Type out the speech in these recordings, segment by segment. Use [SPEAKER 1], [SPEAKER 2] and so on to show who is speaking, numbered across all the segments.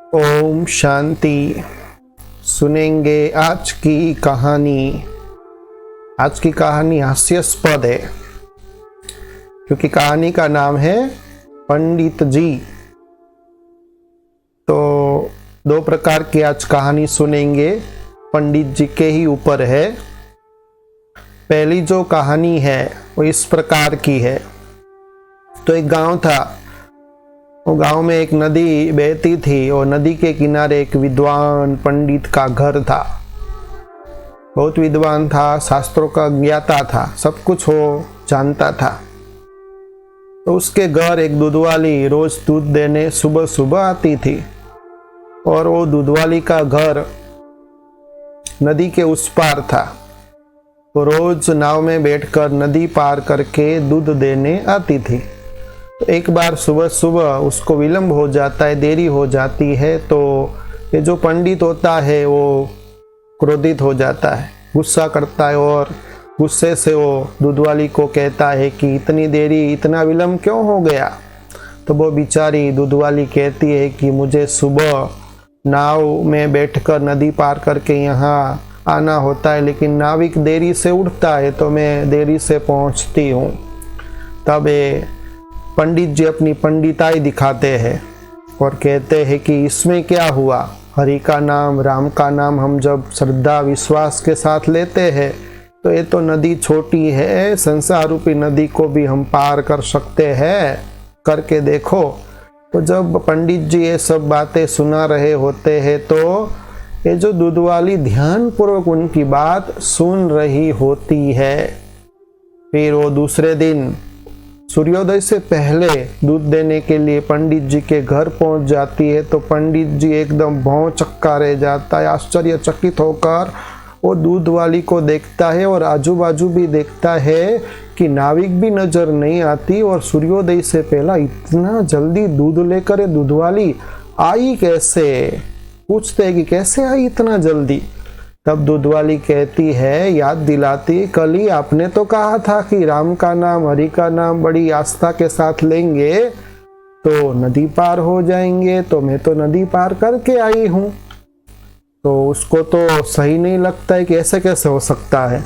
[SPEAKER 1] ओम शांति। सुनेंगे आज की कहानी। आज की कहानी हास्यास्पद है क्योंकि कहानी का नाम है पंडित जी। तो दो प्रकार की आज कहानी सुनेंगे, पंडित जी के ही ऊपर है। पहली जो कहानी है वो इस प्रकार की है। तो एक गांव था, वो गांव में एक नदी बहती थी और नदी के किनारे एक विद्वान पंडित का घर था। बहुत विद्वान था, शास्त्रों का ज्ञाता था, सब कुछ वो जानता था। तो उसके घर एक दूध वाली रोज दूध देने सुबह सुबह आती थी और वो दूध वाली का घर नदी के उस पार था। वो रोज नाव में बैठकर नदी पार करके दूध देने आती थी। तो एक बार सुबह सुबह उसको विलंब हो जाता है, देरी हो जाती है। तो ये जो पंडित होता है वो क्रोधित हो जाता है, गुस्सा करता है और गुस्से से वो दूध वाली को कहता है कि इतनी देरी, इतना विलंब क्यों हो गया। तो वो बेचारी दूध वाली कहती है कि मुझे सुबह नाव में बैठकर नदी पार करके यहाँ आना होता है, लेकिन नाविक देरी से उठता है तो मैं देरी से पहुँचती हूँ। तब पंडित जी अपनी पंडिताई दिखाते हैं और कहते हैं कि इसमें क्या हुआ, हरि का नाम, राम का नाम हम जब श्रद्धा विश्वास के साथ लेते हैं तो ये तो नदी छोटी है, संसार रूपी नदी को भी हम पार कर सकते हैं, करके देखो। तो जब पंडित जी ये सब बातें सुना रहे होते हैं तो ये जो दूध वाली ध्यान पूर्वक उनकी बात सुन रही होती है। फिर वो दूसरे दिन सूर्योदय से पहले दूध देने के लिए पंडित जी के घर पहुंच जाती है। तो पंडित जी एकदम भौं-चक्का रह जाता है, आश्चर्यचकित होकर वो दूध वाली को देखता है और आजू बाजू भी देखता है कि नाविक भी नजर नहीं आती और सूर्योदय से पहला इतना जल्दी दूध लेकर दूध वाली आई कैसे। पूछते हैं कि कैसे आई इतना जल्दी। तब दूध वाली कहती है, याद दिलाती, कल ही आपने तो कहा था कि राम का नाम, हरि का नाम बड़ी आस्था के साथ लेंगे तो नदी पार हो जाएंगे। तो मैं तो नदी पार करके आई हूँ। तो उसको तो सही नहीं लगता है कि ऐसे कैसे हो सकता है,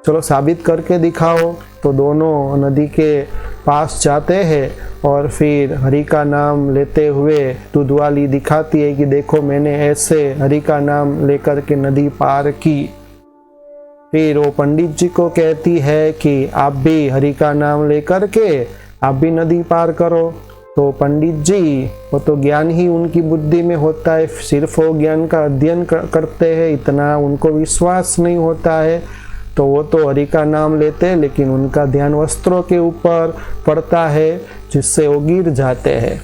[SPEAKER 1] चलो साबित करके दिखाओ। तो दोनों नदी के पास जाते हैं और फिर हरि का नाम लेते हुए दूध वाली दिखाती है कि देखो मैंने ऐसे हरि का नाम लेकर के नदी पार की। फिर वो पंडित जी को कहती है कि आप भी हरि का नाम लेकर के आप भी नदी पार करो। तो पंडित जी, वो तो ज्ञान ही उनकी बुद्धि में होता है, सिर्फ वो ज्ञान का अध्ययन करते हैं, इतना उनको विश्वास नहीं होता है। तो वो तो हरि का नाम लेते हैं लेकिन उनका ध्यान वस्त्रों के ऊपर पड़ता है जिससे वो गिर जाते हैं।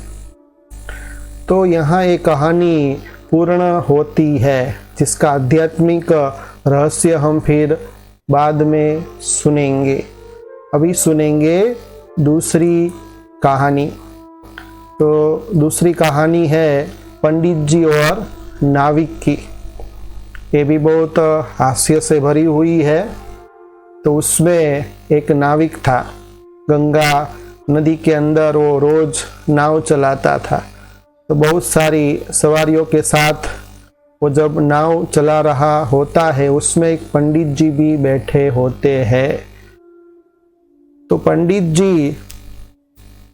[SPEAKER 1] तो यहाँ एक कहानी पूर्ण होती है जिसका आध्यात्मिक रहस्य हम फिर बाद में सुनेंगे। अभी सुनेंगे दूसरी कहानी। तो दूसरी कहानी है पंडित जी और नाविक की। ये भी बहुत हास्य से भरी हुई है। तो उसमें एक नाविक था, गंगा नदी के अंदर वो रोज नाव चलाता था। तो बहुत सारी सवारियों के साथ वो जब नाव चला रहा होता है उसमें एक पंडित जी भी बैठे होते हैं। तो पंडित जी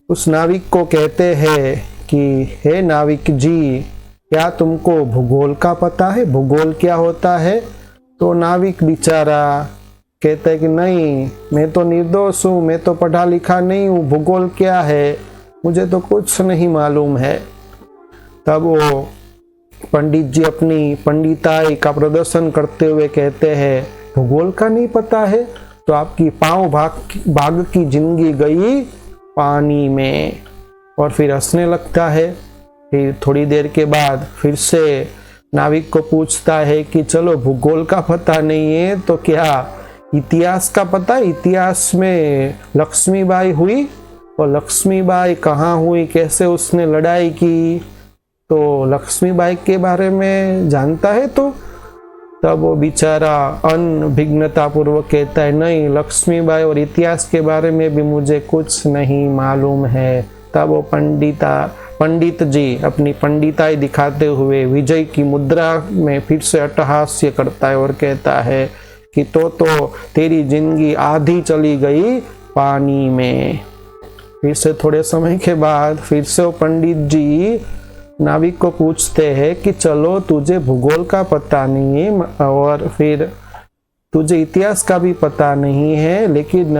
[SPEAKER 1] उस नाविक को कहते हैं कि हे नाविक जी, क्या तुमको भूगोल का पता है, भूगोल क्या होता है। तो नाविक बेचारा कहता है कि नहीं, मैं तो निर्दोष हूँ, मैं तो पढ़ा लिखा नहीं हूँ, भूगोल क्या है मुझे तो कुछ नहीं मालूम है। तब वो पंडित जी अपनी पंडिताई का प्रदर्शन करते हुए कहते हैं, भूगोल का नहीं पता है तो आपकी पाँव भाग की जिंदगी गई पानी में। और फिर हंसने लगता है। फिर थोड़ी देर के बाद फिर से नाविक को पूछता है कि चलो भूगोल का पता नहीं है तो क्या इतिहास का पता है, इतिहास में लक्ष्मीबाई हुई और लक्ष्मीबाई कहाँ हुई, कैसे उसने लड़ाई की, तो लक्ष्मीबाई के बारे में जानता है। तो तब वो बेचारा अनभिज्ञता पूर्वक कहता है, नहीं, लक्ष्मीबाई और इतिहास के बारे में भी मुझे कुछ नहीं मालूम है। तब वो पंडित जी अपनी पंडिताई दिखाते हुए विजय की मुद्रा में फिर से अट्टहास्य करता है और कहता है कि तो तेरी जिंदगी आधी चली गई पानी में। फिर से थोड़े समय के बाद फिर से वो पंडित जी नाविक को पूछते हैं कि चलो तुझे भूगोल का पता नहीं है और फिर तुझे इतिहास का भी पता नहीं है, लेकिन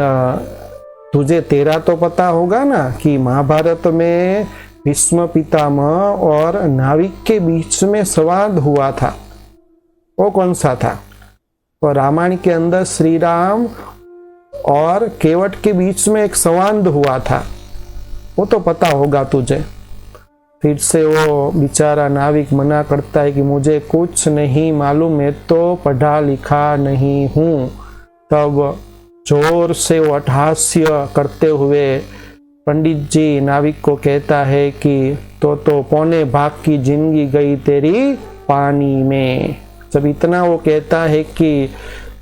[SPEAKER 1] तुझे तेरा तो पता होगा ना कि महाभारत में भीष्म पितामह और नाविक के बीच में संवाद हुआ था, वो कौन सा था? और रामायण के अंदर श्री राम और केवट के बीच में एक संवाद हुआ था, वो तो पता होगा तुझे। फिर से वो बेचारा नाविक मना करता है कि मुझे कुछ नहीं मालूम, मैं तो पढ़ा लिखा नहीं हूँ। तब जोर से वो अट्टहास्य करते हुए पंडित जी नाविक को कहता है कि तो पौने भाग की जिंदगी गई तेरी पानी में। जब इतना वो कहता है कि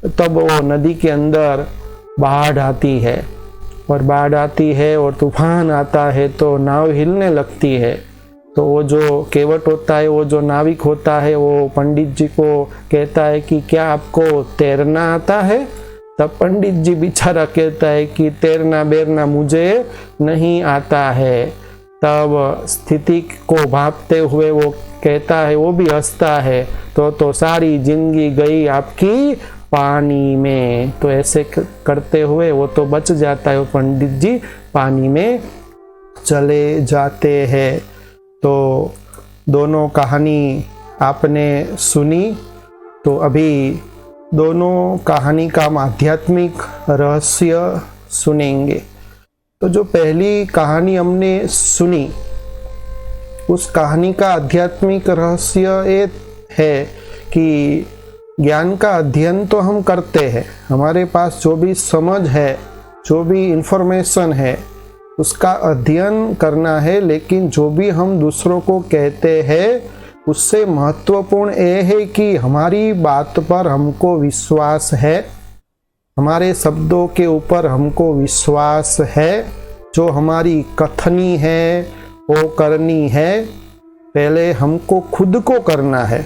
[SPEAKER 1] तब वो नदी के अंदर बाढ़ आती है, और बाढ़ आती है और तूफान आता है तो नाव हिलने लगती है। तो वो जो केवट होता है, वो जो नाविक होता है, वो पंडित जी को कहता है कि क्या आपको तैरना आता है? तब पंडित जी बेचारा कहता है कि तैरना बेरना मुझे नहीं आता है। तब स्थिति को भांपते हुए वो कहता है, वो भी हंसता है, तो सारी जिंदगी गई आपकी पानी में। तो ऐसे करते हुए वो तो बच जाता है, वो पंडित जी पानी में चले जाते हैं। तो दोनों कहानी आपने सुनी, तो अभी दोनों कहानी का हम आध्यात्मिक रहस्य सुनेंगे। तो जो पहली कहानी हमने सुनी, उस कहानी का आध्यात्मिक रहस्य ये है कि ज्ञान का अध्ययन तो हम करते हैं, हमारे पास जो भी समझ है, जो भी इंफॉर्मेशन है, उसका अध्ययन करना है, लेकिन जो भी हम दूसरों को कहते हैं उससे महत्वपूर्ण ये है कि हमारी बात पर हमको विश्वास है, हमारे शब्दों के ऊपर हमको विश्वास है, जो हमारी कथनी है वो करनी है। पहले हमको खुद को करना है,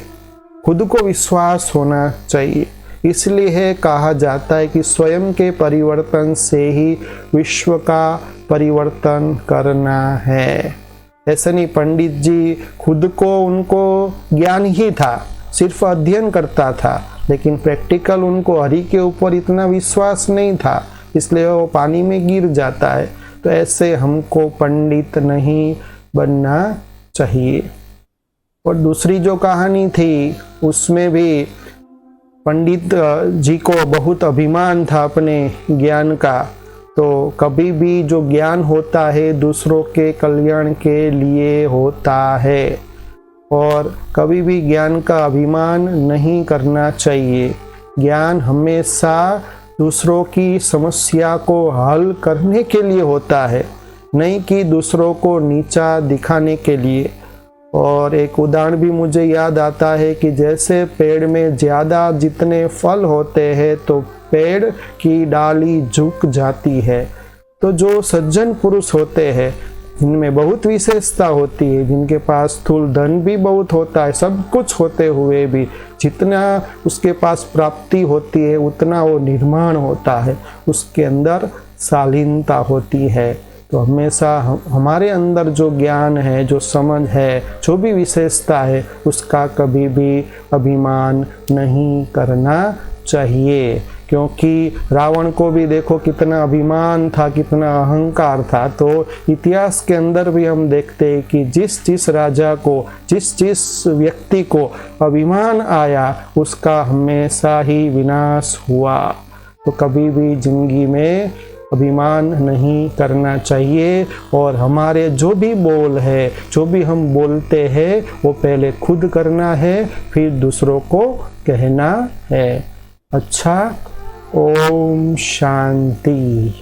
[SPEAKER 1] खुद को विश्वास होना चाहिए। इसलिए है कहा जाता है कि स्वयं के परिवर्तन से ही विश्व का परिवर्तन करना है। ऐसे नहीं, पंडित जी खुद को उनको ज्ञान ही था, सिर्फ अध्ययन करता था, लेकिन प्रैक्टिकल उनको हरि के ऊपर इतना विश्वास नहीं था, इसलिए वो पानी में गिर जाता है। तो ऐसे हमको पंडित नहीं बनना चाहिए। और दूसरी जो कहानी थी उसमें भी पंडित जी को बहुत अभिमान था अपने ज्ञान का। तो कभी भी जो ज्ञान होता है दूसरों के कल्याण के लिए होता है, और कभी भी ज्ञान का अभिमान नहीं करना चाहिए। ज्ञान हमेशा दूसरों की समस्या को हल करने के लिए होता है, नहीं कि दूसरों को नीचा दिखाने के लिए। और एक उदाहरण भी मुझे याद आता है कि जैसे पेड़ में ज़्यादा जितने फल होते हैं तो पेड़ की डाली झुक जाती है। तो जो सज्जन पुरुष होते हैं जिनमें बहुत विशेषता होती है, जिनके पास स्थूल धन भी बहुत होता है, सब कुछ होते हुए भी जितना उसके पास प्राप्ति होती है उतना वो निर्माण होता है, उसके अंदर शालीनता होती है। तो हमेशा हमारे अंदर जो ज्ञान है, जो समझ है, जो भी विशेषता है, उसका कभी भी अभिमान नहीं करना चाहिए। क्योंकि रावण को भी देखो कितना अभिमान था, कितना अहंकार था। तो इतिहास के अंदर भी हम देखते हैं कि जिस राजा को, जिस व्यक्ति को अभिमान आया उसका हमेशा ही विनाश हुआ। तो कभी भी जिंदगी में अभिमान नहीं करना चाहिए। और हमारे जो भी बोल है, जो भी हम बोलते हैं, वो पहले खुद करना है, फिर दूसरों को कहना है। अच्छा, ओम शांति।